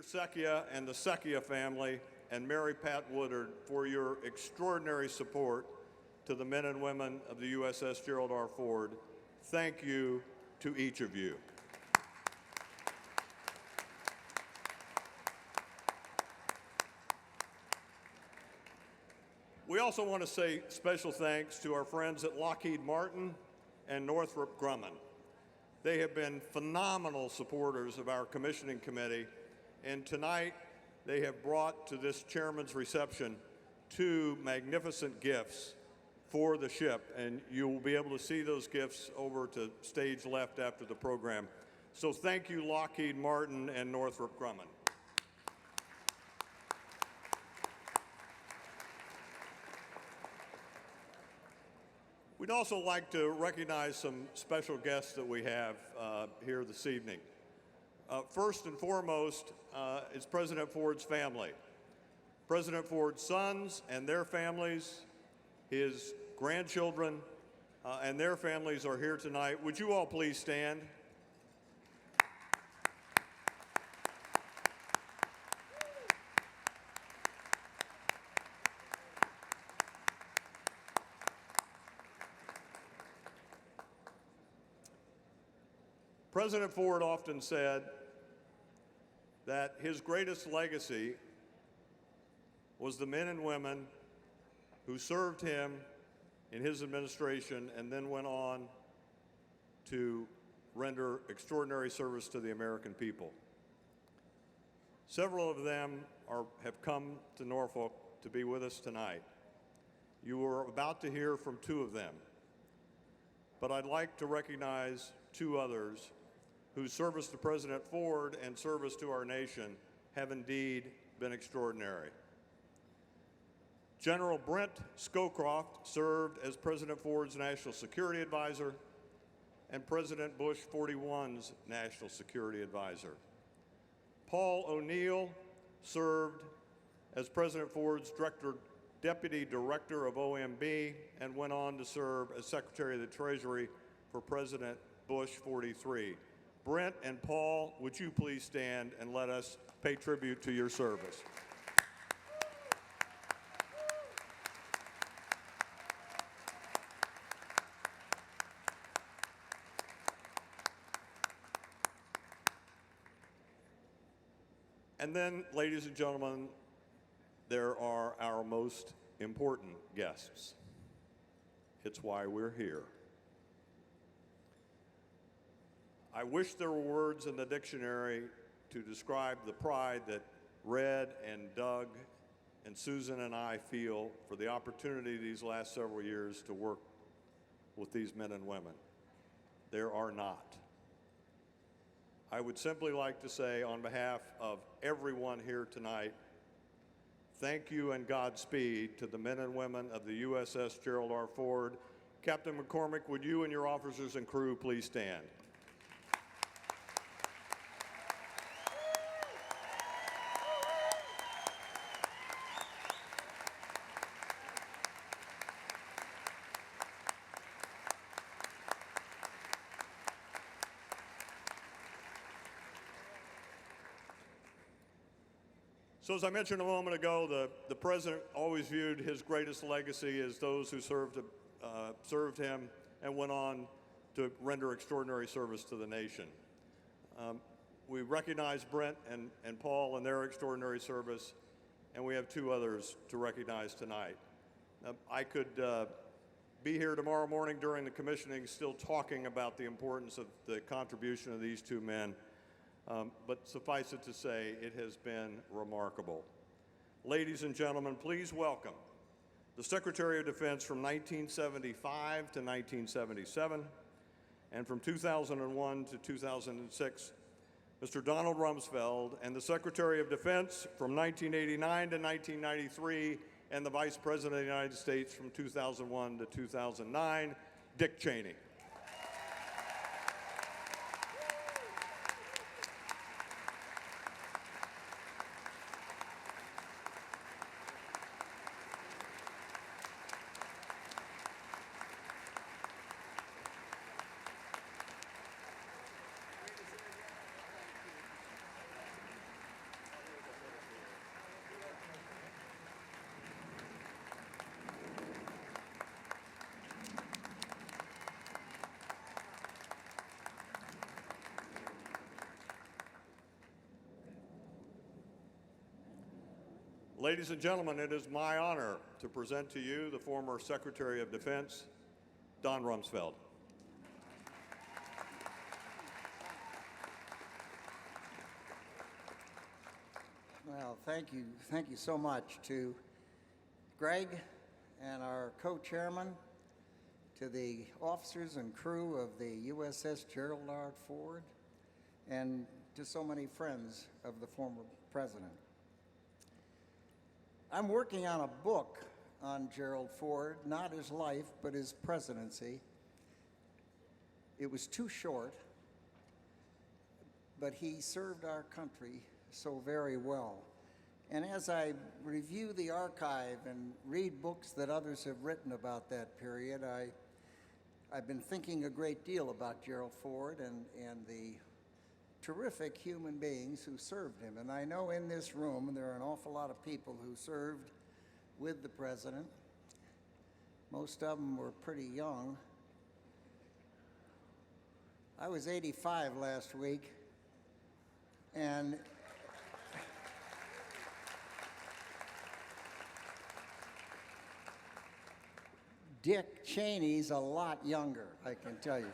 Secchia and the Secchia family, and Mary Pat Woodard for your extraordinary support to the men and women of the USS Gerald R. Ford. Thank you to each of you. We also want to say special thanks to our friends at Lockheed Martin and Northrop Grumman. They have been phenomenal supporters of our commissioning committee, and tonight they have brought to this chairman's reception 2 magnificent gifts for the ship, and you will be able to see those gifts over to stage left after the program. So thank you, Lockheed Martin and Northrop Grumman. We'd also like to recognize some special guests that we have here this evening. First and foremost is President Ford's family. President Ford's sons and their families, his grandchildren and their families are here tonight. Would you all please stand? President Ford often said that his greatest legacy was the men and women who served him in his administration and then went on to render extraordinary service to the American people. Several of them have come to Norfolk to be with us tonight. You are about to hear from 2 of them, but I'd like to recognize 2 others whose service to President Ford and service to our nation have indeed been extraordinary. General Brent Scowcroft served as President Ford's National Security Advisor and President Bush 41's National Security Advisor. Paul O'Neill served as President Ford's Deputy Director of OMB and went on to serve as Secretary of the Treasury for President Bush 43. Brent and Paul, would you please stand and let us pay tribute to your service. And then, ladies and gentlemen, there are our most important guests. It's why we're here. I wish there were words in the dictionary to describe the pride that Red and Doug and Susan and I feel for the opportunity these last several years to work with these men and women. There are not. I would simply like to say on behalf of everyone here tonight, thank you and Godspeed to the men and women of the USS Gerald R. Ford. Captain McCormick, would you and your officers and crew please stand? So as I mentioned a moment ago, the President always viewed his greatest legacy as those who served him and went on to render extraordinary service to the nation. We recognize Brent and Paul and their extraordinary service, and we have 2 others to recognize tonight. I could be here tomorrow morning during the commissioning still talking about the importance of the contribution of these 2 men. But suffice it to say, it has been remarkable. Ladies and gentlemen, please welcome the Secretary of Defense from 1975 to 1977, and from 2001 to 2006, Mr. Donald Rumsfeld, and the Secretary of Defense from 1989 to 1993, and the Vice President of the United States from 2001 to 2009, Dick Cheney. Ladies and gentlemen, it is my honor to present to you the former Secretary of Defense, Don Rumsfeld. Well, thank you so much to Greg and our co-chairman, to the officers and crew of the USS Gerald Ford, and to so many friends of the former president. I'm working on a book on Gerald Ford, not his life, but his presidency. It was too short, but he served our country so very well. And as I review the archive and read books that others have written about that period, I've been thinking a great deal about Gerald Ford and the terrific human beings who served him. And I know in this room there are an awful lot of people who served with the president. Most of them were pretty young. I was 85 last week, and Dick Cheney's a lot younger, I can tell you.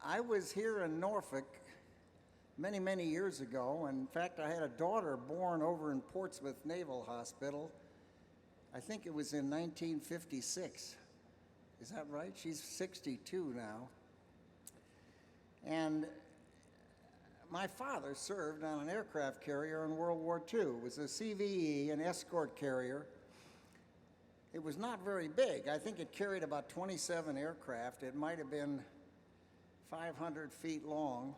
I was here in Norfolk many, many years ago. In fact, I had a daughter born over in Portsmouth Naval Hospital. I think it was in 1956. Is that right? She's 62 now. And my father served on an aircraft carrier in World War II. It was a CVE, an escort carrier. It was not very big. I think it carried about 27 aircraft. It might have been 500 feet long.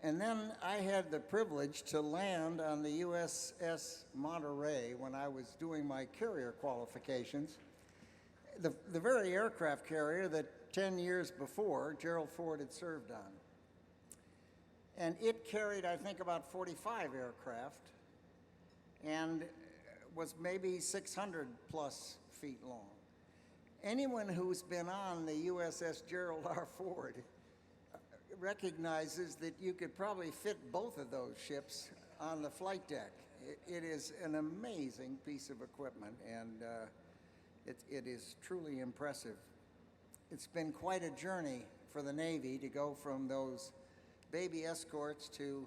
And then I had the privilege to land on the USS Monterey when I was doing my carrier qualifications. The very aircraft carrier that 10 years before Gerald Ford had served on. And it carried, I think, about 45 aircraft and was maybe 600 plus feet long. Anyone who's been on the USS Gerald Ford recognizes that you could probably fit both of those ships on the flight deck. It is an amazing piece of equipment, and it is truly impressive. It's been quite a journey for the Navy to go from those baby escorts to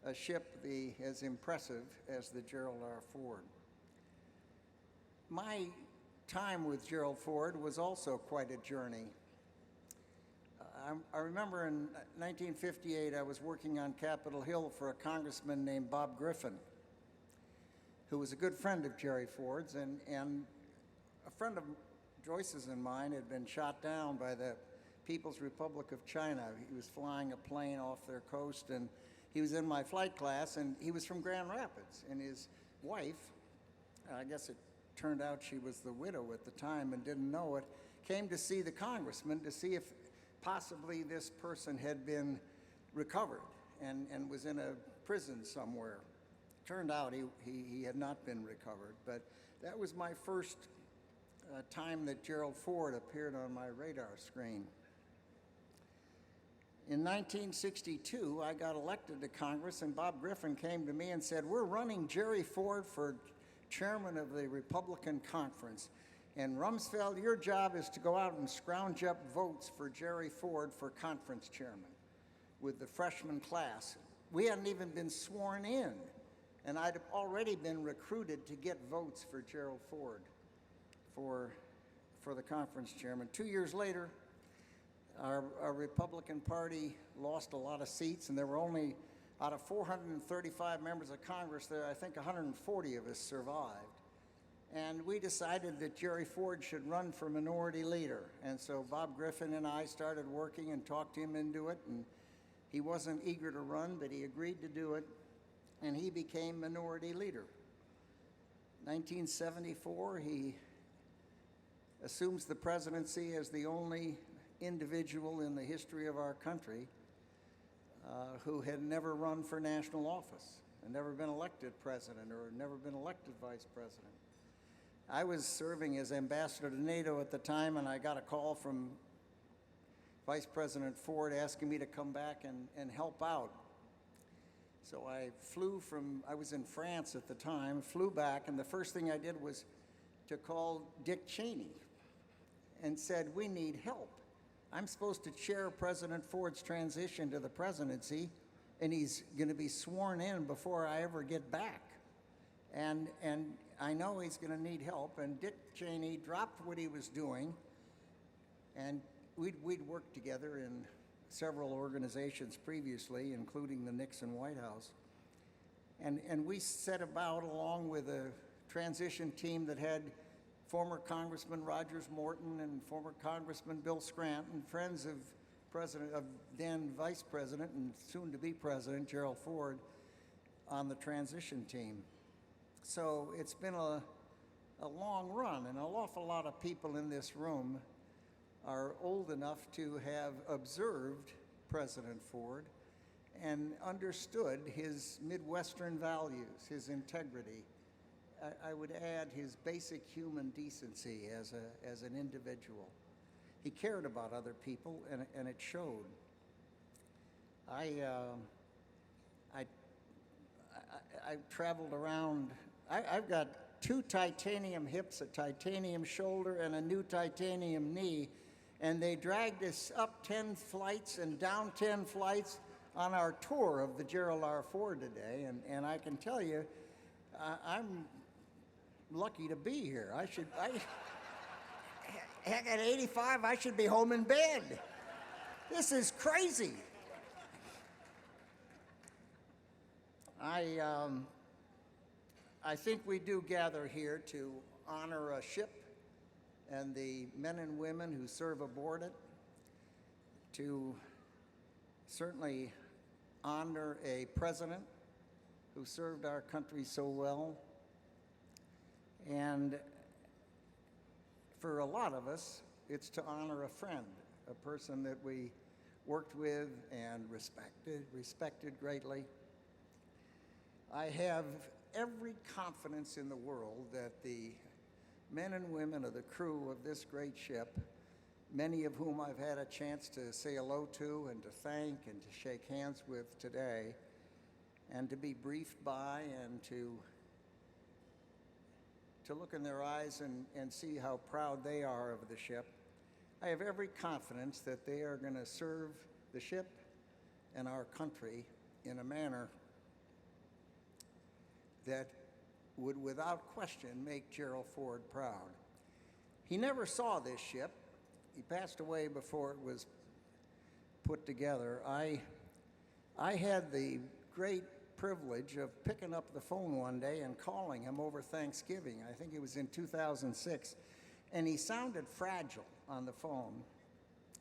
a ship as impressive as the Gerald Ford. My time with Gerald Ford was also quite a journey. I remember in 1958 I was working on Capitol Hill for a congressman named Bob Griffin, who was a good friend of Jerry Ford's, and a friend of Joyce's and mine had been shot down by the People's Republic of China. He was flying a plane off their coast, and he was in my flight class, and he was from Grand Rapids, and his wife, I guess it turned out she was the widow at the time and didn't know it, came to see the congressman to see if possibly this person had been recovered and was in a prison somewhere. Turned out he had not been recovered, but that was my first time that Gerald Ford appeared on my radar screen. In 1962, I got elected to Congress, and Bob Griffin came to me and said, "We're running Jerry Ford for chairman of the Republican Conference. And Rumsfeld, your job is to go out and scrounge up votes for Jerry Ford for conference chairman with the freshman class." We hadn't even been sworn in, and I'd already been recruited to get votes for Gerald Ford for the conference chairman. 2 years later, our Republican Party lost a lot of seats, and there were only, out of 435 members of Congress there, I think 140 of us survived. And we decided that Jerry Ford should run for minority leader. And so Bob Griffin and I started working and talked him into it. And he wasn't eager to run, but he agreed to do it. And he became minority leader. 1974, he assumes the presidency as the only individual in the history of our country who had never run for national office and never been elected president or never been elected vice president. I was serving as ambassador to NATO at the time, and I got a call from Vice President Ford asking me to come back and help out. So I was in France at the time, flew back, and the first thing I did was to call Dick Cheney and said, we need help. I'm supposed to chair President Ford's transition to the presidency, and he's going to be sworn in before I ever get back. And I know he's going to need help. And Dick Cheney dropped what he was doing, and we'd worked together in several organizations previously, including the Nixon White House. And we set about, along with a transition team that had former Congressman Rogers Morton and former Congressman Bill Scranton, friends of then Vice President and soon to be President Gerald Ford, on the transition team. So it's been a long run, and an awful lot of people in this room are old enough to have observed President Ford and understood his Midwestern values, his integrity. I would add his basic human decency as an individual. He cared about other people, and it showed. I traveled around. I've got 2 titanium hips, a titanium shoulder, and a new titanium knee, and they dragged us up 10 flights and down 10 flights on our tour of the Gerald R. Ford today, and I can tell you, I'm lucky to be here. Heck, at 85, I should be home in bed. This is crazy. I think we do gather here to honor a ship and the men and women who serve aboard it, to certainly honor a president who served our country so well, and for a lot of us, it's to honor a friend, a person that we worked with and respected greatly. I have every confidence in the world that the men and women of the crew of this great ship, many of whom I've had a chance to say hello to and to thank and to shake hands with today, and to be briefed by and to look in their eyes and see how proud they are of the ship. I have every confidence that they are going to serve the ship and our country in a manner that would without question make Gerald Ford proud. He never saw this ship. He passed away before it was put together. I had the great privilege of picking up the phone one day and calling him over Thanksgiving. I think it was in 2006. And he sounded fragile on the phone.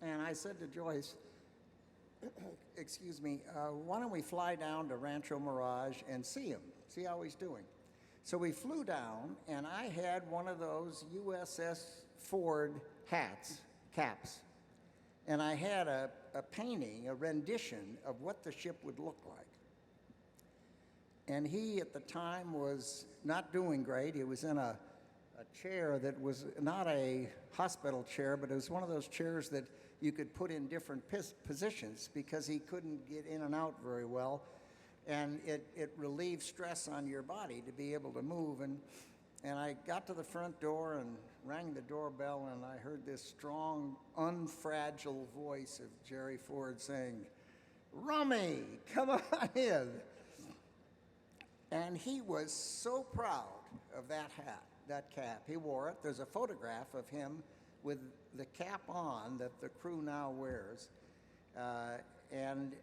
And I said to Joyce, excuse me, why don't we fly down to Rancho Mirage and see him, see how he's doing? So we flew down, and I had one of those USS Ford caps. And I had a painting, a rendition of what the ship would look like. And he, at the time, was not doing great. He was in a chair that was not a hospital chair, but it was one of those chairs that you could put in different positions because he couldn't get in and out very well. And it relieved stress on your body to be able to move. And I got to the front door and rang the doorbell, and I heard this strong, unfragile voice of Jerry Ford saying, "Rummy, come on in." And he was so proud of that hat, that cap. He wore it. There's a photograph of him with the cap on that the crew now wears. And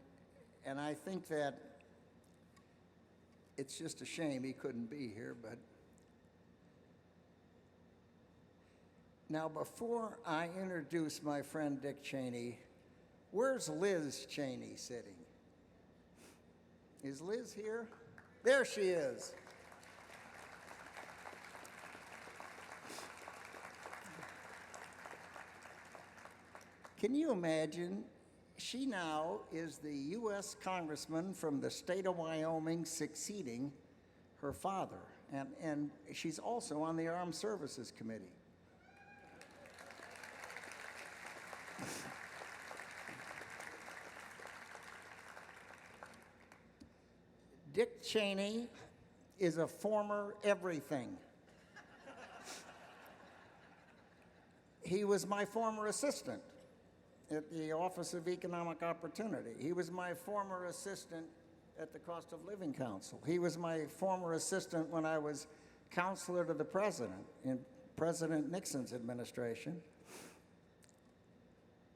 I think that it's just a shame he couldn't be here. But now, before I introduce my friend Dick Cheney, where's Liz Cheney sitting? Is Liz here? There she is. Can you imagine? She now is the U.S. Congressman from the state of Wyoming, succeeding her father. And she's also on the Armed Services Committee. Dick Cheney is a former everything. He was my former assistant at the Office of Economic Opportunity. He was my former assistant at the Cost of Living Council. He was my former assistant when I was counselor to the president in President Nixon's administration.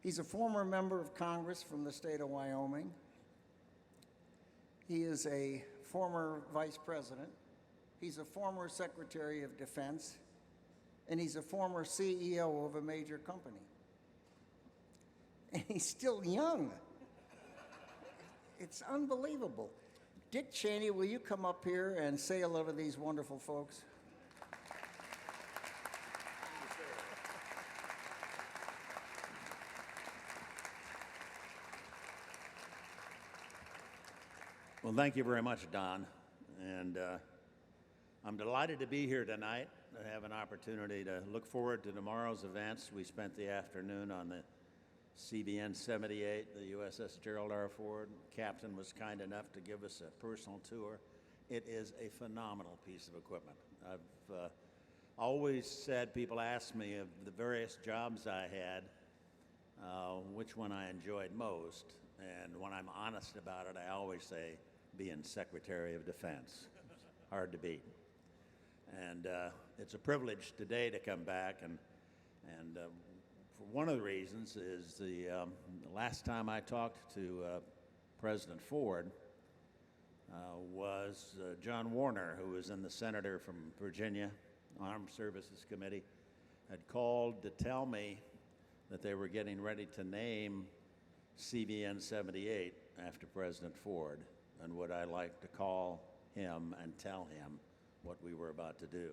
He's a former member of Congress from the state of Wyoming. He is a former vice president. He's a former secretary of defense. And he's a former CEO of a major company. And he's still young. It's unbelievable. Dick Cheney, will you come up here and say hello to these wonderful folks? Well, thank you very much, Don. And I'm delighted to be here tonight, to have an opportunity to look forward to tomorrow's events. We spent the afternoon on the CBN 78, the USS Gerald R. Ford. Captain was kind enough to give us a personal tour. It is a phenomenal piece of equipment. I've always said, people ask me of the various jobs I had, which one I enjoyed most. And when I'm honest about it, I always say being Secretary of Defense. Hard to beat. And it's a privilege today to come back, and for one of the reasons is the last time I talked to President Ford was John Warner, who was in the senator from Virginia, Armed Services Committee, had called to tell me that they were getting ready to name CBN 78 after President Ford, and would I like to call him and tell him what we were about to do.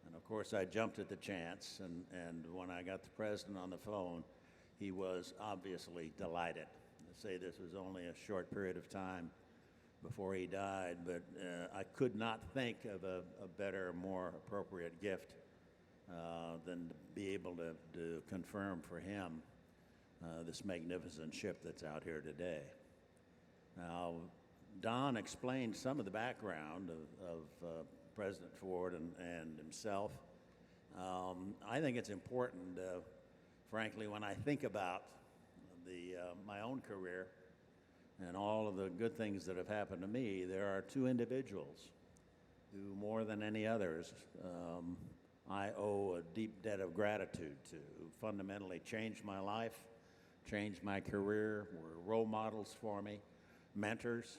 And of course I jumped at the chance, and when I got the president on the phone, he was obviously delighted. To say this was only a short period of time before he died, but I could not think of a better, more appropriate gift than to be able to confirm for him this magnificent ship that's out here today. Now, Don explained some of the background of President Ford and himself. I think it's important, frankly, when I think about my own career and all of the good things that have happened to me, there are two individuals who, more than any others, I owe a deep debt of gratitude to, who fundamentally changed my life, changed my career, were role models for me, mentors.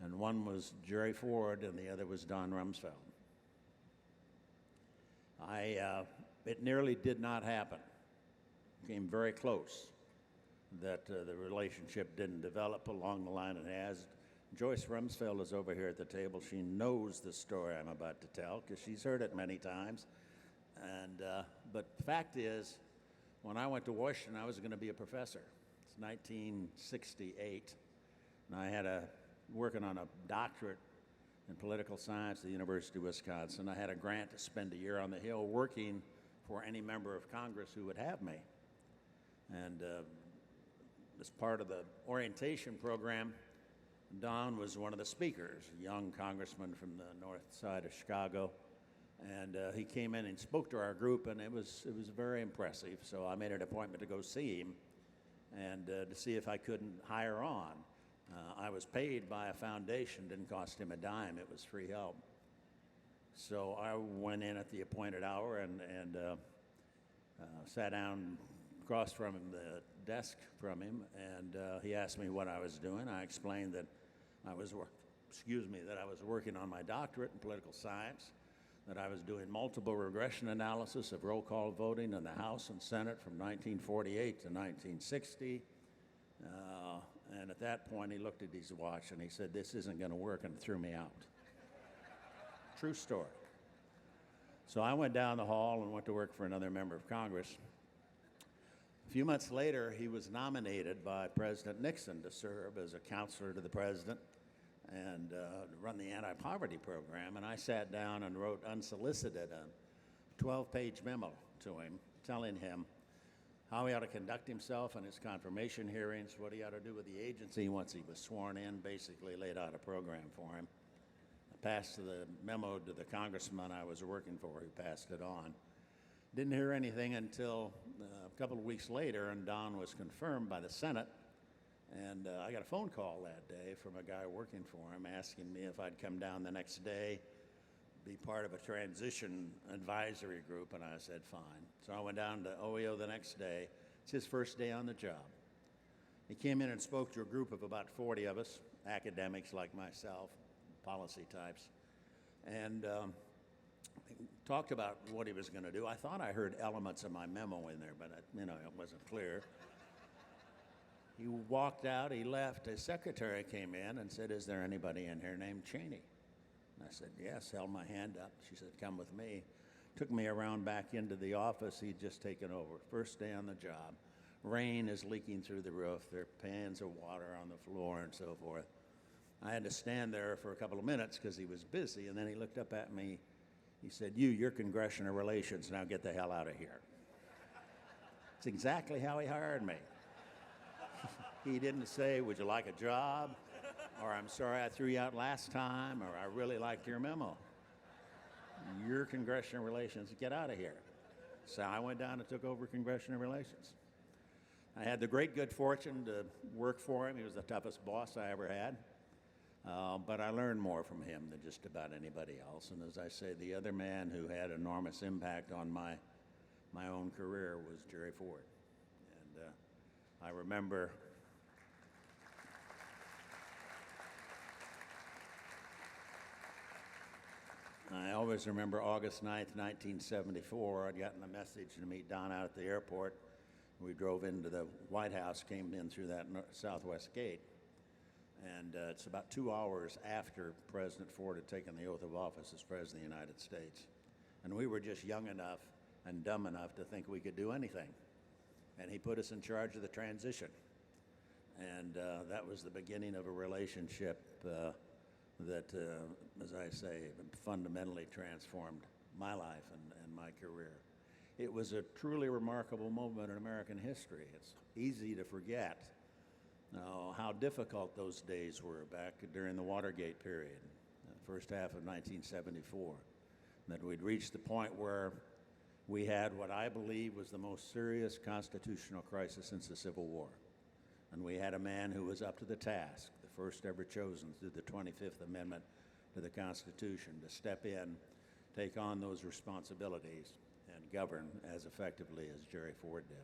And one was Jerry Ford, and the other was Don Rumsfeld. It nearly did not happen. Came very close that the relationship didn't develop along the line it has. Joyce Rumsfeld is over here at the table. She knows the story I'm about to tell because she's heard it many times. And but the fact is, when I went to Washington, I was going to be a professor. It's 1968, and I had working on a doctorate in political science at the University of Wisconsin. I had a grant to spend a year on the Hill working for any member of Congress who would have me. And as part of the orientation program, Don was one of the speakers, a young congressman from the north side of Chicago. And he came in and spoke to our group, and it was very impressive. So I made an appointment to go see him and to see if I couldn't hire on. I was paid by a foundation, didn't cost him a dime, it was free help. So I went in at the appointed hour and sat down across from him, the desk from him, and he asked me what I was doing. I explained that I was working on my doctorate in political science, that I was doing multiple regression analysis of roll call voting in the House and Senate from 1948 to 1960. And at that point, he looked at his watch and he said, "This isn't going to work," and threw me out. True story. So I went down the hall and went to work for another member of Congress. A few months later, he was nominated by President Nixon to serve as a counselor to the president and run the anti-poverty program. And I sat down and wrote unsolicited a 12-page memo to him telling him how he ought to conduct himself in his confirmation hearings, what he ought to do with the agency once he was sworn in, basically laid out a program for him. I passed the memo to the congressman I was working for, who passed it on. Didn't hear anything until a couple of weeks later, and Don was confirmed by the Senate. And I got a phone call that day from a guy working for him asking me if I'd come down the next day, be part of a transition advisory group, and I said fine. So I went down to OEO the next day. It's his first day on the job. He came in and spoke to a group of about 40 of us, academics like myself, policy types, and talked about what he was going to do. I thought I heard elements of my memo in there, but it wasn't clear. He walked out, he left. His secretary came in and said, "Is there anybody in here named Cheney?" And I said, "Yes," held my hand up. She said, "Come with me." Took me around back into the office. He'd just taken over. First day on the job. Rain is leaking through the roof. There are pans of water on the floor and so forth. I had to stand there for a couple of minutes because he was busy, and then he looked up at me. He said, "You're Congressional Relations. Now get the hell out of here." It's exactly how he hired me. He didn't say, "Would you like a job?" or "I'm sorry I threw you out last time," or "I really liked your memo." You're Congressional Relations. Get out of here. So I went down and took over Congressional Relations. I had the great good fortune to work for him. He was the toughest boss I ever had. But I learned more from him than just about anybody else. And as I say, the other man who had enormous impact on my own career was Jerry Ford. And I remember I always remember August 9th, 1974. I'd gotten a message to meet Don out at the airport. We drove into the White House, came in through that southwest gate. And it's about 2 hours after President Ford had taken the oath of office as President of the United States. And we were just young enough and dumb enough to think we could do anything. And he put us in charge of the transition. And that was the beginning of a relationship that, as I say, fundamentally transformed my life and my career. It was a truly remarkable moment in American history. It's easy to forget how difficult those days were back during the Watergate period, the first half of 1974, that we'd reached the point where we had what I believe was the most serious constitutional crisis since the Civil War. And we had a man who was up to the task, the first ever chosen through the 25th Amendment to the Constitution, to step in, take on those responsibilities, and govern as effectively as Jerry Ford did.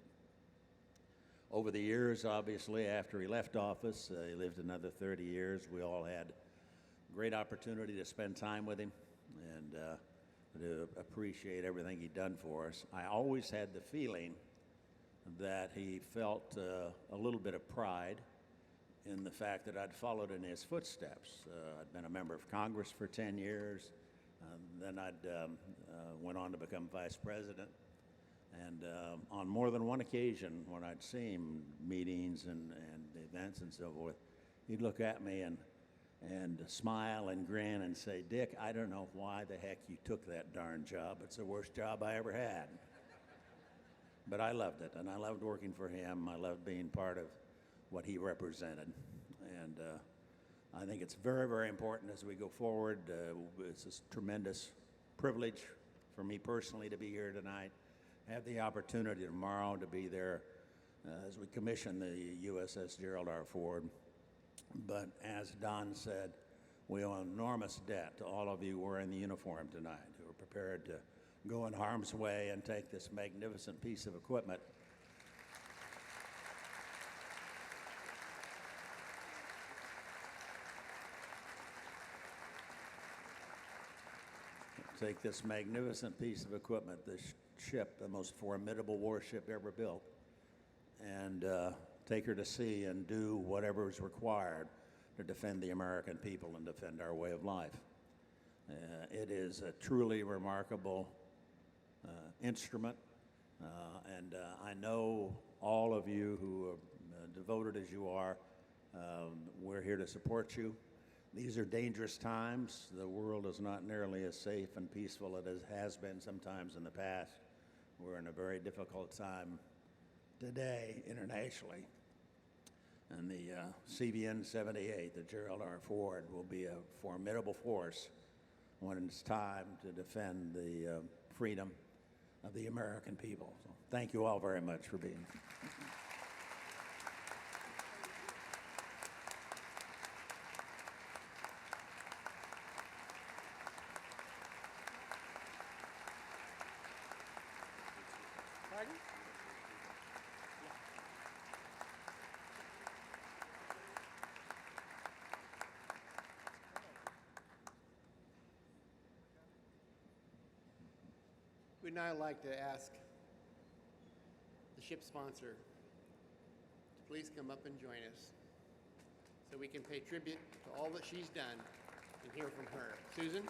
Over the years, obviously, after he left office, he lived another 30 years. We all had great opportunity to spend time with him and to appreciate everything he'd done for us. I always had the feeling that he felt a little bit of pride in the fact that I'd followed in his footsteps. I'd been a member of Congress for 10 years. Then I'd went on to become vice president. And on more than one occasion, when I'd see him meetings and events and so forth, he'd look at me and smile and grin and say, "Dick, I don't know why the heck you took that darn job. It's the worst job I ever had." But I loved it, and I loved working for him. I loved being part of what he represented. And I think it's very, very important as we go forward. It's a tremendous privilege for me personally to be here tonight. Have the opportunity tomorrow to be there as we commission the USS Gerald R. Ford. But as Don said, we owe an enormous debt to all of you wearing the uniform tonight who are prepared to go in harm's way and take this magnificent piece of equipment this ship, the most formidable warship ever built, and take her to sea and do whatever is required to defend the American people and defend our way of life. It is a truly remarkable instrument, and I know all of you who are devoted as you are, we're here to support you. These are dangerous times. The world is not nearly as safe and peaceful as it has been sometimes in the past. We're in a very difficult time today internationally. And the CVN 78, the Gerald R. Ford, will be a formidable force when it's time to defend the freedom of the American people. So thank you all very much for being here. Pardon? We'd now like to ask the ship sponsor to please come up and join us so we can pay tribute to all that she's done and hear from her. Susan?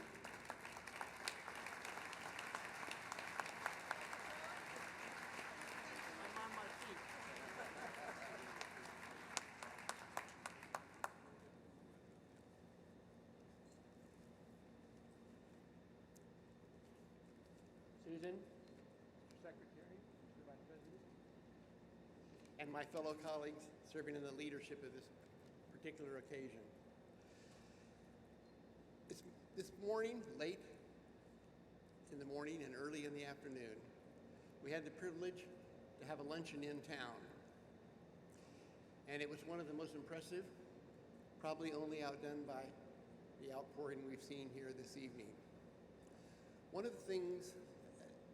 Susan, Mr. Secretary, Mr. Vice President, and my fellow colleagues serving in the leadership of this particular occasion. This morning, late in the morning and early in the afternoon, we had the privilege to have a luncheon in town. And it was one of the most impressive, probably only outdone by the outpouring we've seen here this evening. One of the things,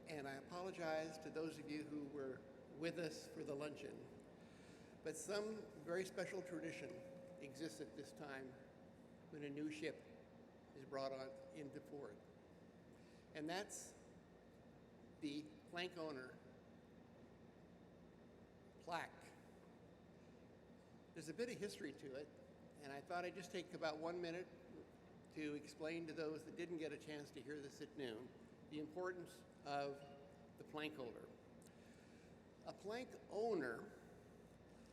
and I apologize to those of you who were with us for the luncheon, but some very special tradition exists at this time when a new ship is brought on into port. And that's the plank owner plaque. There's a bit of history to it, and I thought I'd just take about 1 minute to explain to those that didn't get a chance to hear this at noon the importance of the plank holder. A plank owner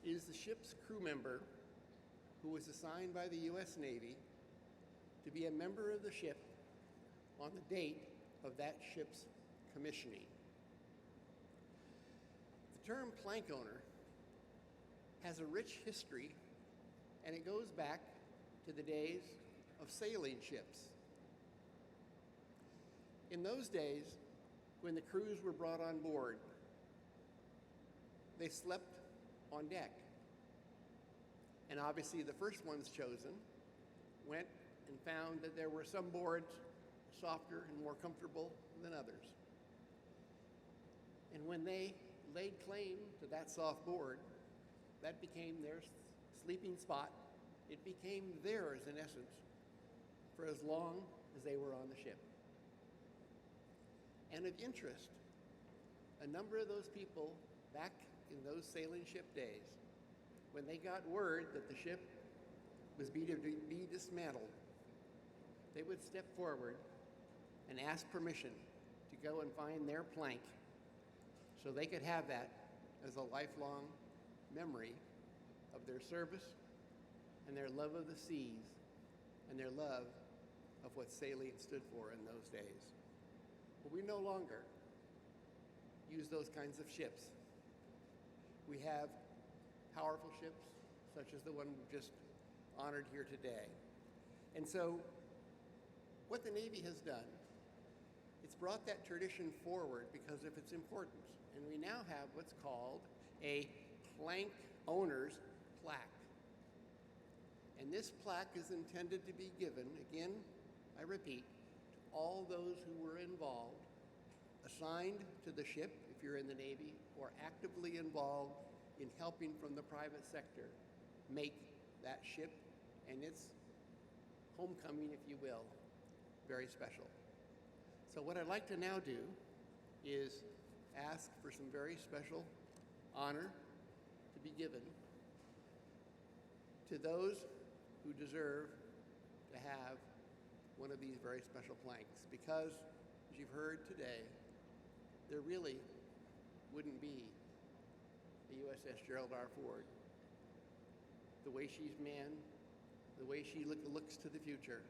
is the ship's crew member who was assigned by the U.S. Navy to be a member of the ship on the date of that ship's commissioning. The term plank owner has a rich history, and it goes back to the days of sailing ships. In those days, when the crews were brought on board, they slept on deck. And obviously the first ones chosen went and found that there were some boards softer and more comfortable than others. And when they laid claim to that soft board, that became their sleeping spot. It became theirs, in essence, for as long as they were on the ship. And of interest, a number of those people back in those sailing ship days, when they got word that the ship was to be dismantled, they would step forward and ask permission to go and find their plank so they could have that as a lifelong memory of their service and their love of the seas and their love of what sailing stood for in those days. But we no longer use those kinds of ships. We have powerful ships, such as the one we've just honored here today. And so, what the Navy has done, it's brought that tradition forward because of its importance. And we now have what's called a plank owner's plaque. And this plaque is intended to be given, again, I repeat, to all those who were involved, assigned to the ship, if you're in the Navy, or actively involved in helping from the private sector make that ship and its homecoming, if you will, very special. So what I'd like to now do is ask for some very special honor to be given to those who deserve to have one of these very special planks, because, as you've heard today, there really wouldn't be the USS Gerald R. Ford. The way she's manned, the way she looks to the future,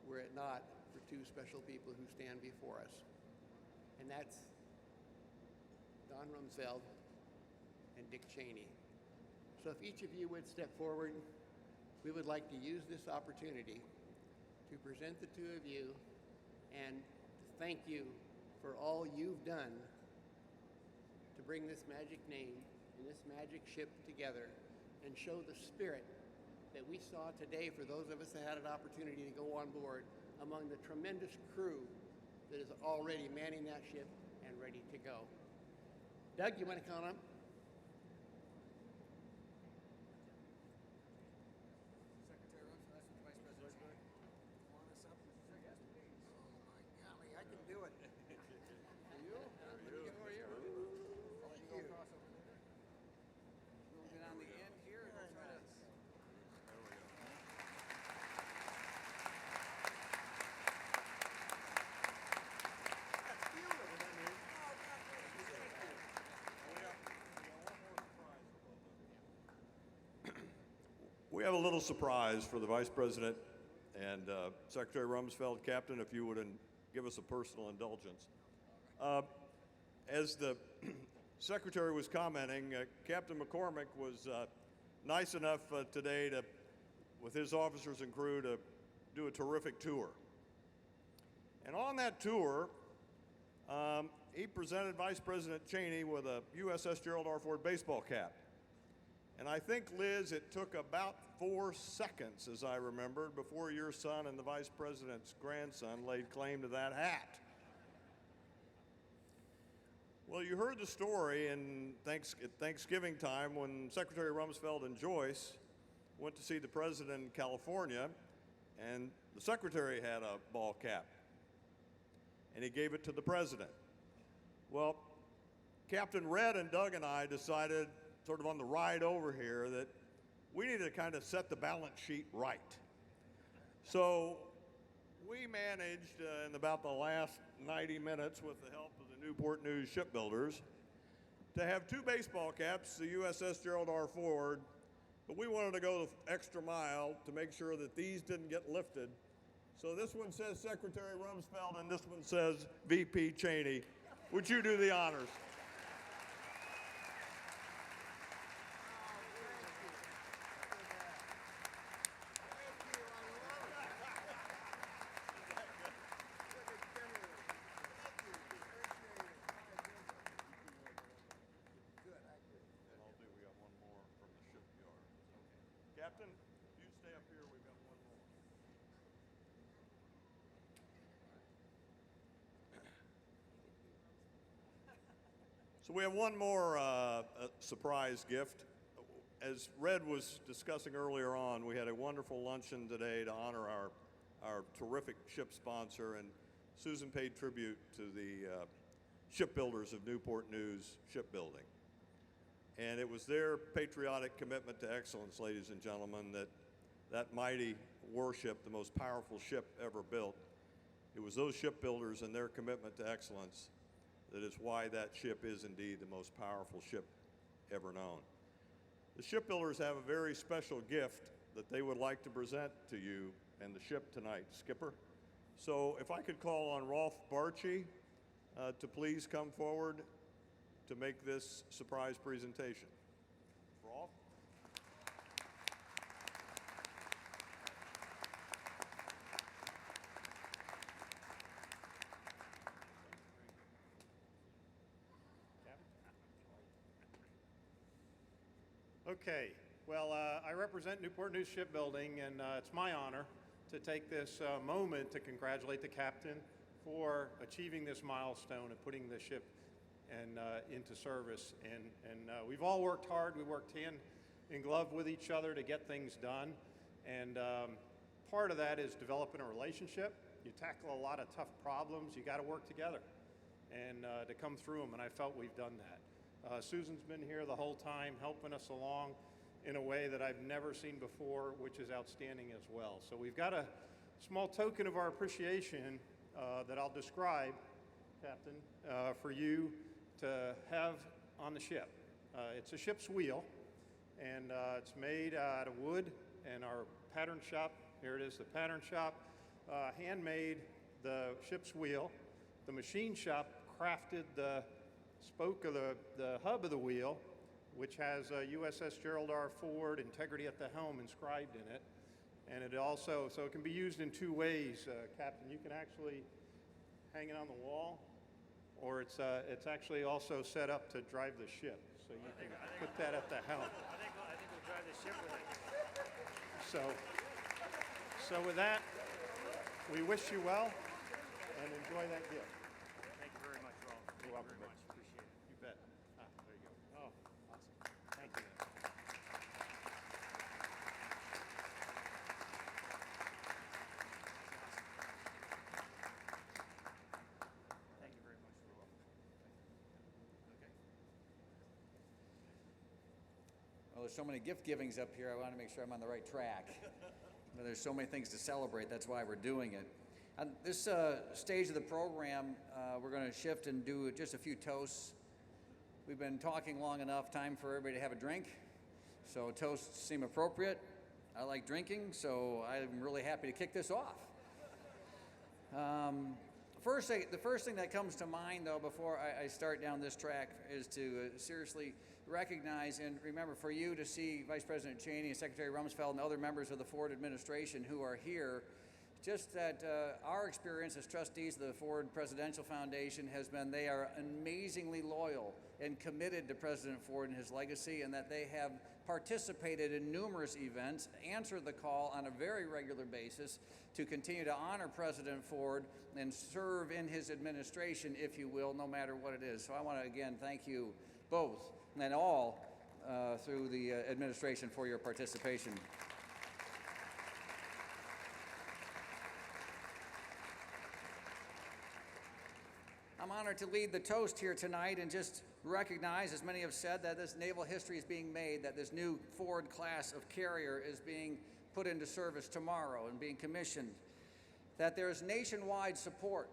were it not for two special people who stand before us. And that's Don Rumsfeld Dick Cheney. So if each of you would step forward, we would like to use this opportunity to present the two of you and to thank you for all you've done to bring this magic name and this magic ship together and show the spirit that we saw today for those of us that had an opportunity to go on board among the tremendous crew that is already manning that ship and ready to go. Doug, you want to count on? Secretary Rumsfeld, Vice President. Want us up? Oh my golly, I can do it. You? Thank you. We'll get on the end here and we'll try to. That's beautiful. Oh, God, thank you. We have a little surprise for the Vice President and Secretary Rumsfeld. Captain, if you would give us a personal indulgence. As the Secretary was commenting, Captain McCormick was nice enough today to, with his officers and crew, to do a terrific tour. And on that tour, he presented Vice President Cheney with a USS Gerald R. Ford baseball cap. And I think, Liz, it took about 4 seconds, as I remembered, before your son and the Vice President's grandson laid claim to that hat. Well, you heard the story at Thanksgiving time when Secretary Rumsfeld and Joyce went to see the President in California, and the Secretary had a ball cap, and he gave it to the President. Well, Captain Red and Doug and I decided, sort of on the ride over here, that we needed to kind of set the balance sheet right. So we managed in about the last 90 minutes, with the help of the Newport News shipbuilders, to have 2 baseball caps, the USS Gerald R. Ford, but we wanted to go the extra mile to make sure that these didn't get lifted. So this one says Secretary Rumsfeld and this one says VP Cheney. Would you do the honors? Captain, you stay up here. We've got one more. So we have one more surprise gift. As Red was discussing earlier on, we had a wonderful luncheon today to honor our terrific ship sponsor, and Susan paid tribute to the shipbuilders of Newport News Shipbuilding. And it was their patriotic commitment to excellence, ladies and gentlemen, that mighty warship, the most powerful ship ever built, it was those shipbuilders and their commitment to excellence that is why that ship is indeed the most powerful ship ever known. The shipbuilders have a very special gift that they would like to present to you and the ship tonight, Skipper. So if I could call on Rolf Barchi to please come forward to make this surprise presentation. Rolf? Okay, well, I represent Newport News Shipbuilding, and it's my honor to take this moment to congratulate the captain for achieving this milestone and putting the ship into service. And we've all worked hard. We worked hand in glove with each other to get things done. And part of that is developing a relationship. You tackle a lot of tough problems. You got to work together and to come through them. And I felt we've done that. Susan's been here the whole time, helping us along in a way that I've never seen before, which is outstanding as well. So we've got a small token of our appreciation that I'll describe, Captain, for you to have on the ship. It's a ship's wheel, and it's made out of wood, and our pattern shop, here it is, the pattern shop, handmade the ship's wheel. The machine shop crafted the spoke of the hub of the wheel, which has USS Gerald R. Ford, integrity at the helm inscribed in it. And it also, so it can be used in two ways, Captain. You can actually hang it on the wall, or it's actually also set up to drive the ship. So you can put that at the helm. I think we'll drive the ship with it. So with that, we wish you well and enjoy that gift. Thank you very much, Rolf. Thank you welcome, very much. Appreciate it. You bet. Ah, there you go. Oh, awesome. Thank you. Thank you very much, Rolf. Okay. Well, there's so many gift givings up here, I want to make sure I'm on the right track. But there's so many things to celebrate, that's why we're doing it. On this stage of the program, we're going to shift and do just a few toasts. We've been talking long enough, time for everybody to have a drink. So toasts seem appropriate. I like drinking, so I'm really happy to kick this off. The first thing that comes to mind, though, before I start down this track is to seriously recognize and remember for you to see Vice President Cheney and Secretary Rumsfeld and other members of the Ford administration who are here, just that our experience as trustees of the Ford Presidential Foundation has been they are amazingly loyal and committed to President Ford and his legacy, and that they have participated in numerous events, answered the call on a very regular basis to continue to honor President Ford and serve in his administration, if you will, no matter what it is. So I want to again thank you both and all through the administration for your participation. I'm honored to lead the toast here tonight and just recognize, as many have said, that this naval history is being made, that this new Ford class of carrier is being put into service tomorrow and being commissioned, that there's nationwide support,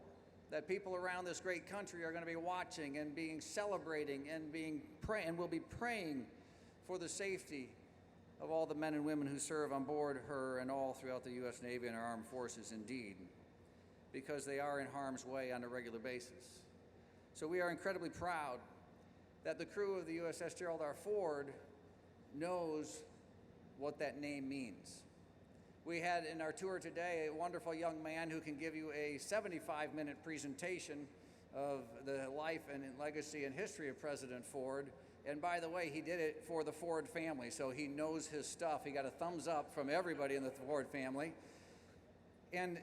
that people around this great country are going to be watching and being celebrating and will be praying for the safety of all the men and women who serve on board her and all throughout the U.S. Navy and our armed forces indeed, because they are in harm's way on a regular basis. So we are incredibly proud that the crew of the USS Gerald R. Ford knows what that name means. We had in our tour today a wonderful young man who can give you a 75-minute presentation of the life and legacy and history of President Ford. And by the way, he did it for the Ford family, so he knows his stuff. He got a thumbs up from everybody in the Ford family. And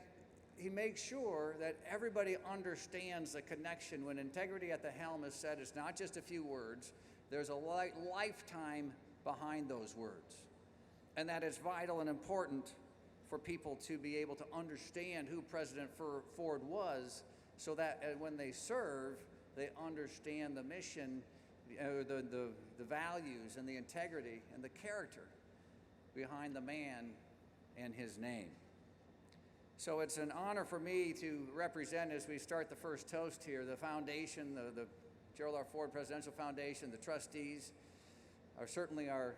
he makes sure that everybody understands the connection. When integrity at the helm is said, it's not just a few words. There's a lifetime behind those words. And that it's vital and important for people to be able to understand who President Ford was, so that when they serve, they understand the mission, the values and the integrity and the character behind the man and his name. So it's an honor for me to represent, as we start the first toast here, the foundation, the Gerald R. Ford Presidential Foundation, the trustees, are certainly our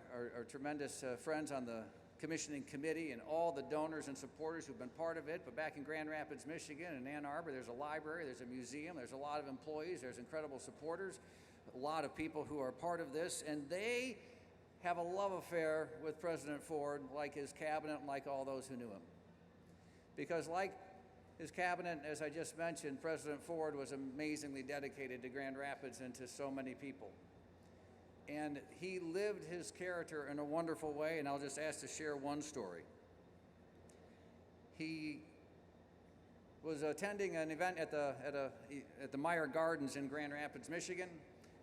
tremendous friends on the commissioning committee, and all the donors and supporters who've been part of it. But back in Grand Rapids, Michigan, in Ann Arbor, there's a library, there's a museum, there's a lot of employees, there's incredible supporters, a lot of people who are part of this, and they have a love affair with President Ford, like his cabinet and like all those who knew him. Because like his cabinet, as I just mentioned, President Ford was amazingly dedicated to Grand Rapids and to so many people. And he lived his character in a wonderful way, and I'll just ask to share one story. He was attending an event at the Meyer Gardens in Grand Rapids, Michigan.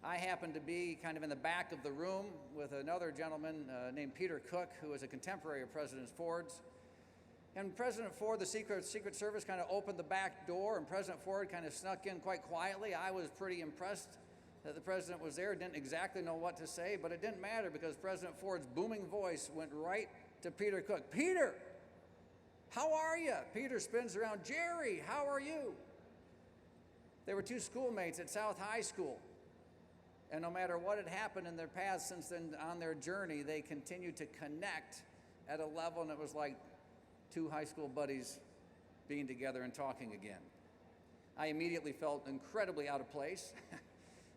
I happened to be kind of in the back of the room with another gentleman named Peter Cook, who was a contemporary of President Ford's. And President Ford, the Secret Service kind of opened the back door, and President Ford kind of snuck in quite quietly. I was pretty impressed that the president was there, didn't exactly know what to say, but it didn't matter because President Ford's booming voice went right to Peter Cook. Peter, how are you? Peter spins around. Jerry, how are you? They were two schoolmates at South High School. And no matter what had happened in their paths since then on their journey, they continued to connect at a level, and it was like two high school buddies being together and talking again. I immediately felt incredibly out of place.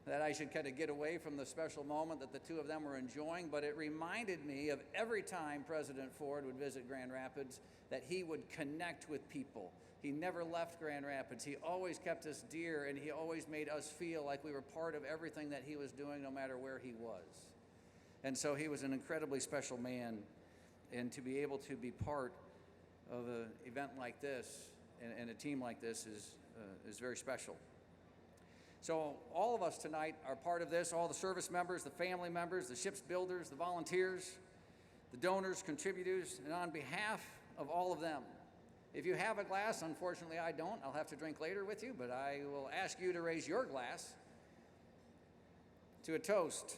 that I should kind of get away from the special moment that the two of them were enjoying, but it reminded me of every time President Ford would visit Grand Rapids that he would connect with people. He never left Grand Rapids. He always kept us dear, and he always made us feel like we were part of everything that he was doing, no matter where he was. And so he was an incredibly special man, and to be able to be part of an event like this and a team like this is very special. So all of us tonight are part of this, all the service members, the family members, the ship's builders, the volunteers, the donors, contributors, and on behalf of all of them, if you have a glass, unfortunately I don't, I'll have to drink later with you, but I will ask you to raise your glass to a toast.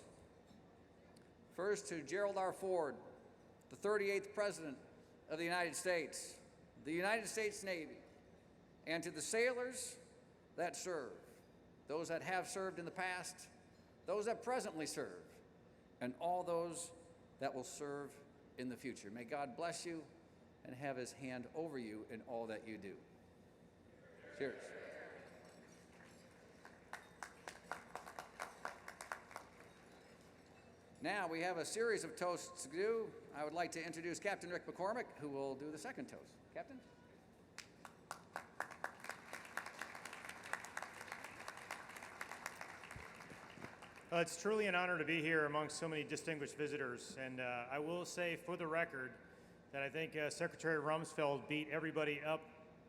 First to Gerald R. Ford, the 38th President of the United States Navy, and to the sailors that serve, those that have served in the past, those that presently serve, and all those that will serve in the future. May God bless you and have his hand over you in all that you do. Cheers. Now we have a series of toasts to do. I would like to introduce Captain Rick McCormick, who will do the second toast. Captain? It's truly an honor to be here amongst so many distinguished visitors, and I will say for the record that I think Secretary Rumsfeld beat everybody up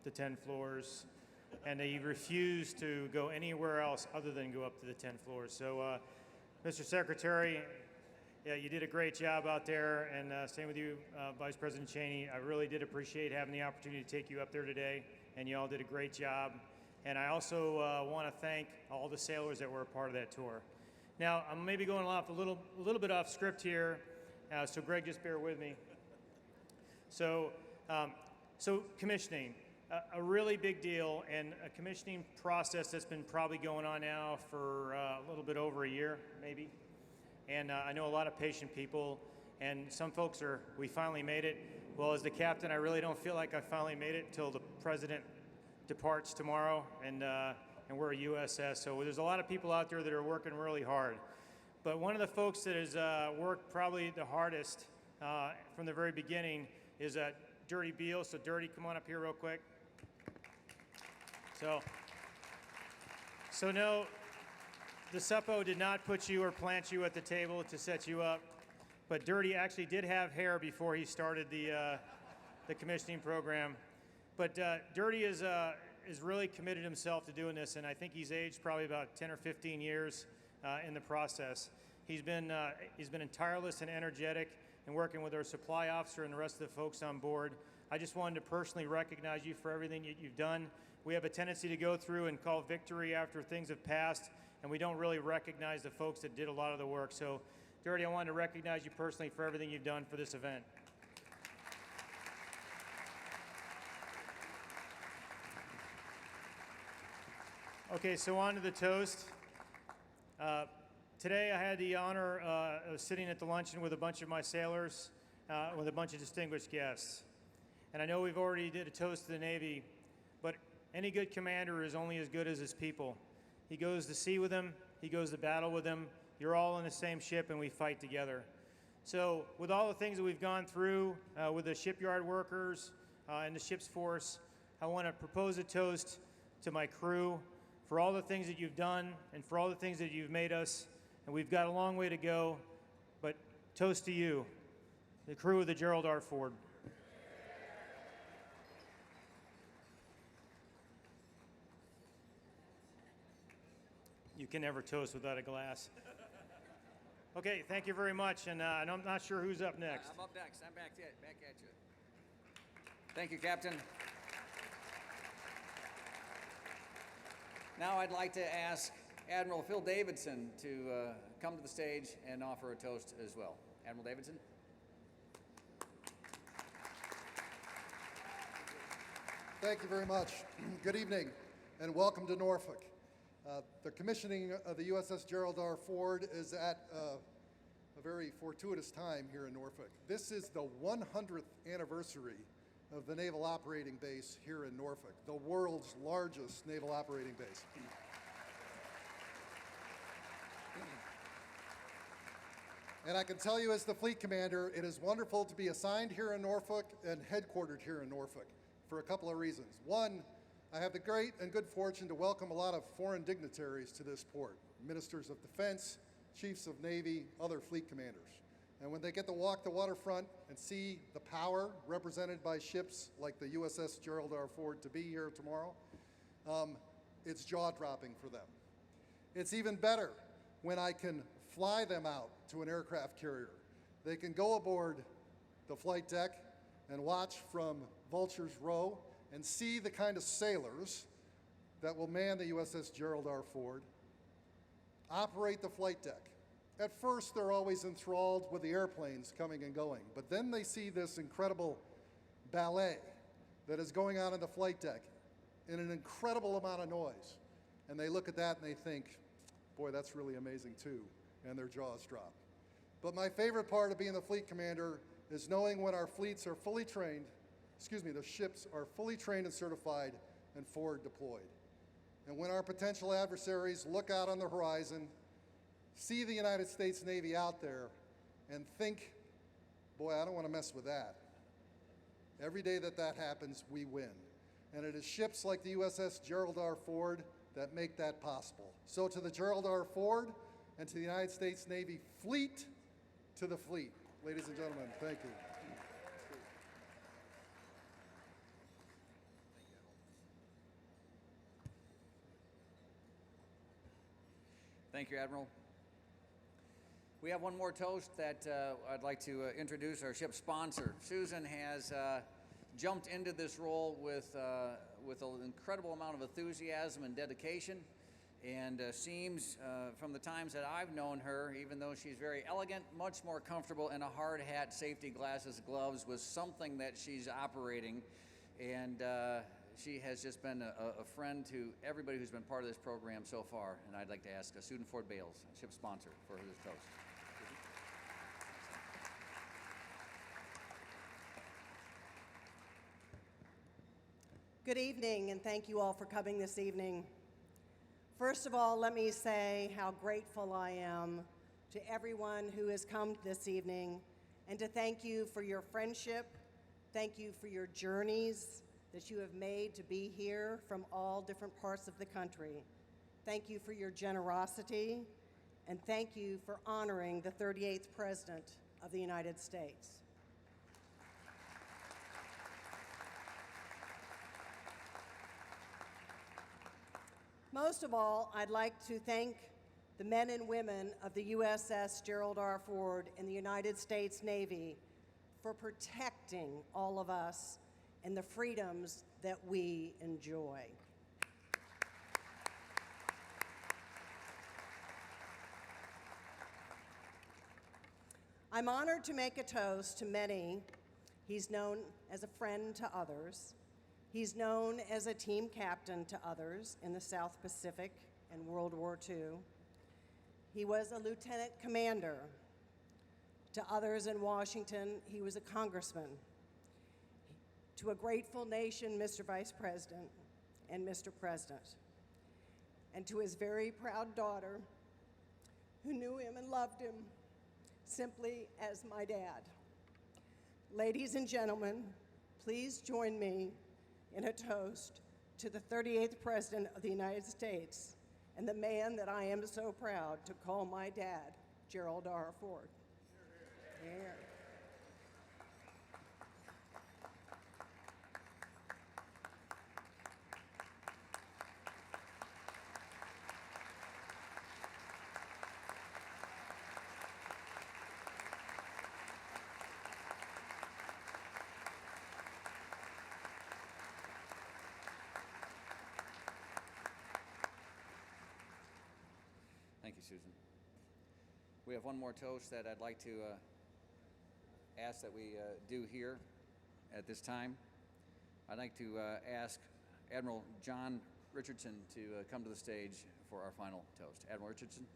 the 10 floors, and he refused to go anywhere else other than go up to the 10 floors. So, Mr. Secretary, yeah, you did a great job out there, and same with you, Vice President Cheney. I really did appreciate having the opportunity to take you up there today, and you all did a great job. And I also want to thank all the sailors that were a part of that tour. Now, I'm maybe going off a little bit off script here, so Greg, just bear with me. So commissioning, a really big deal, and a commissioning process that's been probably going on now for a little bit over a year, maybe. And I know a lot of patient people, and some folks we finally made it. Well, as the captain, I really don't feel like I finally made it until the president departs tomorrow, and we're a USS. So there's a lot of people out there that are working really hard. But one of the folks that has worked probably the hardest from the very beginning is Dirty Beal. So Dirty, come on up here real quick. So no, the SUPO did not put you or plant you at the table to set you up, but Dirty actually did have hair before he started the commissioning program. But Dirty is really committed himself to doing this, and I think he's aged probably about 10 or 15 years in the process. He's been tireless and energetic and working with our supply officer and the rest of the folks on board. I just wanted to personally recognize you for everything you've done. We have a tendency to go through and call victory after things have passed, and we don't really recognize the folks that did a lot of the work. So, Dirty, I wanted to recognize you personally for everything you've done for this event. Okay, so on to the toast. Today I had the honor of sitting at the luncheon with a bunch of my sailors, with a bunch of distinguished guests. And I know we've already did a toast to the Navy, but any good commander is only as good as his people. He goes to sea with them, he goes to battle with them, you're all in the same ship and we fight together. So with all the things that we've gone through with the shipyard workers and the ship's force, I want to propose a toast to my crew for all the things that you've done and for all the things that you've made us. And we've got a long way to go, but toast to you, the crew of the Gerald R. Ford. You can never toast without a glass. Okay, thank you very much, and I'm not sure who's up next. I'm up next. I'm back at you. Thank you, Captain. Now I'd like to ask Admiral Phil Davidson to come to the stage and offer a toast as well. Admiral Davidson. Thank you very much. Good evening, and welcome to Norfolk. The commissioning of the USS Gerald R. Ford is at a very fortuitous time here in Norfolk. This is the 100th anniversary of the Naval Operating Base here in Norfolk, the world's largest naval operating base. And I can tell you as the fleet commander, it is wonderful to be assigned here in Norfolk and headquartered here in Norfolk for a couple of reasons. One, I have the great and good fortune to welcome a lot of foreign dignitaries to this port, ministers of defense, chiefs of Navy, other fleet commanders. And when they get to walk the waterfront and see the power represented by ships like the USS Gerald R. Ford to be here tomorrow, it's jaw-dropping for them. It's even better when I can fly them out to an aircraft carrier. They can go aboard the flight deck and watch from Vulture's Row and see the kind of sailors that will man the USS Gerald R. Ford operate the flight deck. At first, they're always enthralled with the airplanes coming and going, but then they see this incredible ballet that is going on in the flight deck in an incredible amount of noise. And they look at that and they think, boy, that's really amazing too, and their jaws drop. But my favorite part of being the fleet commander is knowing when our fleets are fully trained, the ships are fully trained and certified and forward deployed. And when our potential adversaries look out on the horizon, see the United States Navy out there, and think, boy, I don't want to mess with that. Every day that that happens, we win. And it is ships like the USS Gerald R. Ford that make that possible. So to the Gerald R. Ford and to the United States Navy fleet, to the fleet. Ladies and gentlemen, thank you. Thank you, Admiral. We have one more toast that I'd like to introduce our ship sponsor. Susan has jumped into this role with an incredible amount of enthusiasm and dedication, and seems, from the times that I've known her, even though she's very elegant, much more comfortable in a hard hat, safety glasses, gloves, with something that she's operating. And she has just been a friend to everybody who's been part of this program so far. And I'd like to ask Susan Ford Bales, ship sponsor, for this toast. Good evening, and thank you all for coming this evening. First of all, let me say how grateful I am to everyone who has come this evening, and to thank you for your friendship, thank you for your journeys that you have made to be here from all different parts of the country. Thank you for your generosity, and thank you for honoring the 38th President of the United States. Most of all, I'd like to thank the men and women of the USS Gerald R. Ford and the United States Navy for protecting all of us and the freedoms that we enjoy. I'm honored to make a toast to many. He's known as a friend to others. He's known as a team captain to others in the South Pacific and World War II. He was a lieutenant commander. To others in Washington, he was a congressman. To a grateful nation, Mr. Vice President and Mr. President. And to his very proud daughter, who knew him and loved him simply as my dad. Ladies and gentlemen, please join me in a toast to the 38th President of the United States and the man that I am so proud to call my dad, Gerald R. Ford. Yeah. Thank you, Susan. We have one more toast that I'd like to ask that we do here at this time. I'd like to ask Admiral John Richardson to come to the stage for our final toast. Admiral Richardson.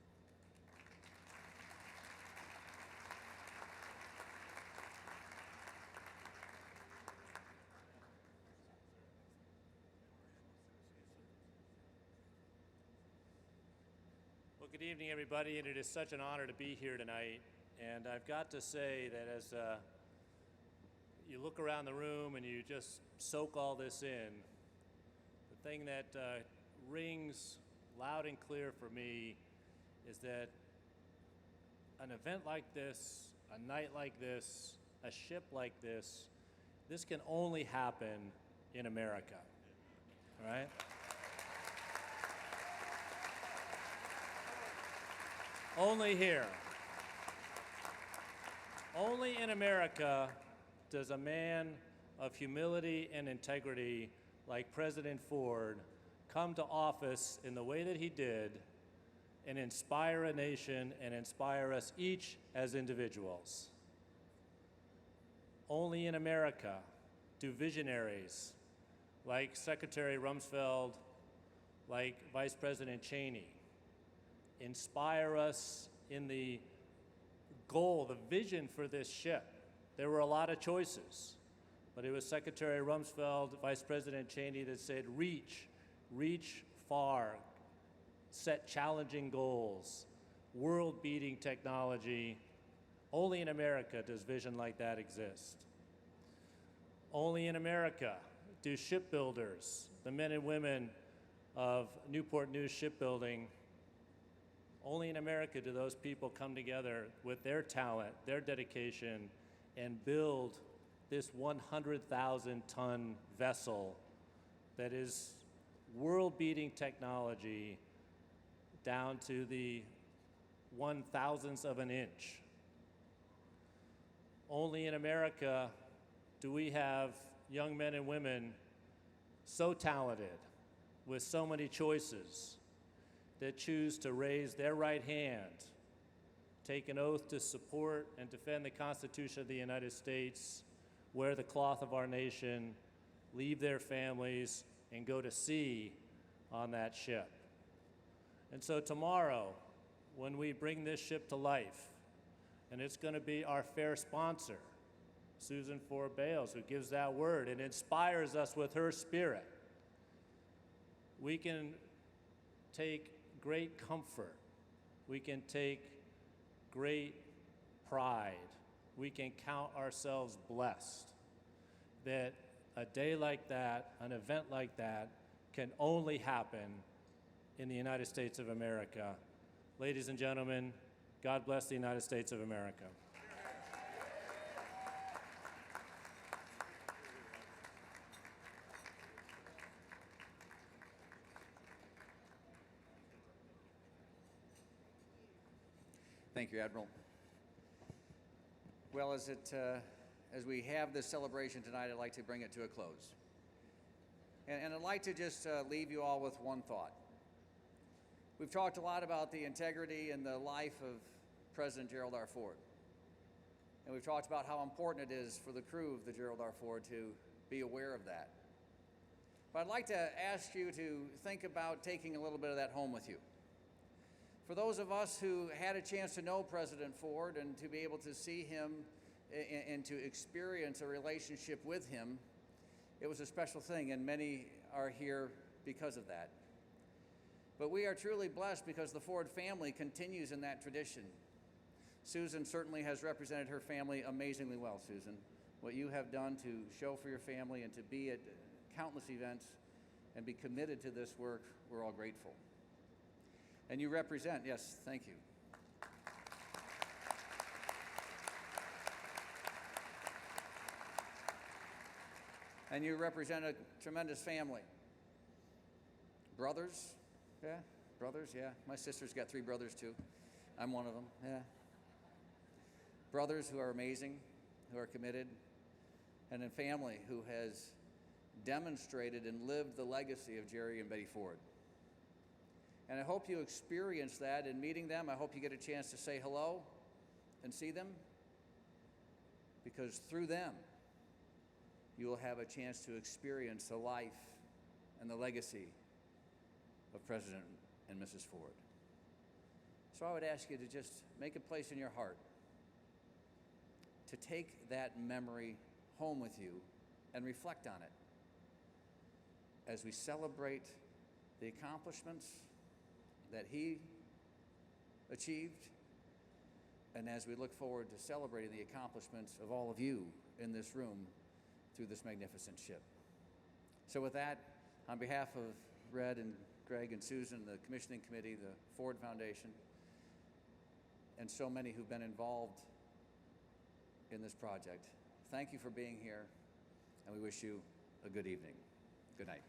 Well, good evening, everybody, and it is such an honor to be here tonight. And I've got to say that as you look around the room and you just soak all this in, the thing that rings loud and clear for me is that an event like this, a night like this, a ship like this can only happen in America, right? Only here. Only in America does a man of humility and integrity like President Ford come to office in the way that he did and inspire a nation and inspire us each as individuals. Only in America do visionaries like Secretary Rumsfeld, like Vice President Cheney, inspire us in the goal, the vision for this ship. There were a lot of choices, but it was Secretary Rumsfeld, Vice President Cheney that said, reach far, set challenging goals, world-beating technology. Only in America does vision like that exist. Only in America do shipbuilders, the men and women of Newport News Shipbuilding, only in America do those people come together with their talent, their dedication, and build this 100,000-ton vessel that is world-beating technology down to the 1,000th of an inch. Only in America do we have young men and women so talented with so many choices that choose to raise their right hand, take an oath to support and defend the Constitution of the United States, wear the cloth of our nation, leave their families, and go to sea on that ship. And so tomorrow, when we bring this ship to life, and it's going to be our fair sponsor, Susan Ford Bales, who gives that word and inspires us with her spirit, we can take great comfort. We can take great pride. We can count ourselves blessed that a day like that, an event like that, can only happen in the United States of America. Ladies and gentlemen, God bless the United States of America. Thank you, Admiral. Well, as we have this celebration tonight, I'd like to bring it to a close. And I'd like to just leave you all with one thought. We've talked a lot about the integrity and the life of President Gerald R. Ford. And we've talked about how important it is for the crew of the Gerald R. Ford to be aware of that. But I'd like to ask you to think about taking a little bit of that home with you. For those of us who had a chance to know President Ford and to be able to see him and to experience a relationship with him, it was a special thing, and many are here because of that. But we are truly blessed because the Ford family continues in that tradition. Susan certainly has represented her family amazingly well, Susan. What you have done to show for your family and to be at countless events and be committed to this work, we're all grateful. And you represent, yes, thank you. And you represent a tremendous family. Brothers, yeah, brothers, yeah. My sister's got 3 brothers too. I'm one of them, yeah. Brothers who are amazing, who are committed, and a family who has demonstrated and lived the legacy of Jerry and Betty Ford. And I hope you experience that in meeting them. I hope you get a chance to say hello and see them, because through them, you will have a chance to experience the life and the legacy of President and Mrs. Ford. So I would ask you to just make a place in your heart to take that memory home with you and reflect on it as we celebrate the accomplishments that he achieved, and as we look forward to celebrating the accomplishments of all of you in this room through this magnificent ship. So with that, on behalf of Red and Greg and Susan, the commissioning committee, the Ford Foundation, and so many who've been involved in this project, thank you for being here, and we wish you a good evening. Good night.